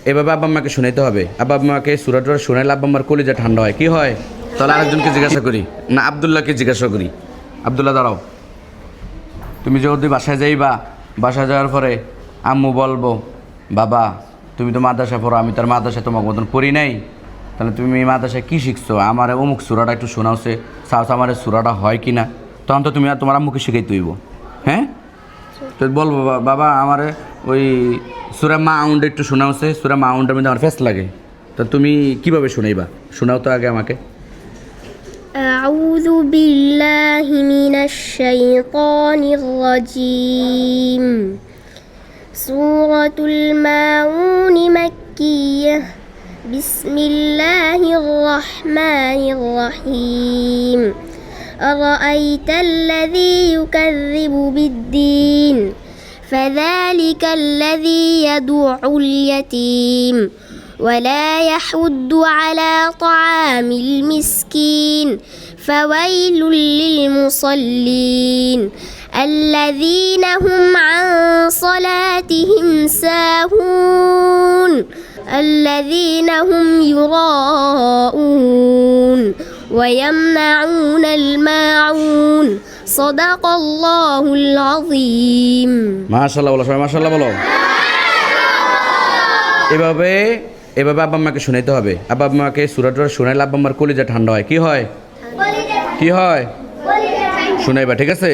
এভাবে আব্বা আম্মাকে শোনাইতে হবে। আব্বা আম্মাকে সূরাটা শোনাইলে আব্বা আম্মার কলিজা ঠান্ডা হয়। কি হয়? তাহলে আরেকজনকে জিজ্ঞাসা করি, না আব্দুল্লাহকে জিজ্ঞাসা করি। আব্দুল্লাহ দাঁড়াও, তুমি যদি বাসায় যাইবা, বাসায় যাওয়ার পরে আম্মু বলবো বাবা তুমি তো মাদ্রাসা পড়ো, আমি তার মাদ্রাসায় তোমার মতন পড়ি নাই, তাহলে তুমি এই মাদ্রাসায় কী শিখছো, আমার অমুক সূরাটা একটু শোনাওছে, সাহস আমার সূরাটা হয় কি না, তখন তো তুমি আর তোমার আম্মুকে শিখাইতে হইব। হ্যাঁ, তো বলবো বাবা আমার ওই সূরা মাউন্ড একটু শোনাওছে, সূরা মাউন্ডের মধ্যে আমার ফেস লাগে, তা তুমি কীভাবে শোনাইবা, শোনাও তো আগে আমাকে। أعوذ بالله من الشيطان الرجيم. سورة الماعون مكية. بسم الله الرحمن الرحيم. أرأيت الذي يكذب بالدين فذلك الذي يدع اليتيم ولا يحض على طعام المسكين فويل للمصلين الذين هم عن صلاتهم ساهون الذين هم يراءون ويمنعون الماعون صدق الله العظيم. মাশাআল্লাহ বলো সবাই, মাশাআল্লাহ বলো। এভাবে আব্বা আম্মাকে শোনাইতে হবে। আব্বা আম্মাকে সূরাটা শোনাইলে আব্বা আম্মার কলিজা ঠান্ডা হয়। কি হয়? কি হয়? শোনাইবা, ঠিক আছে?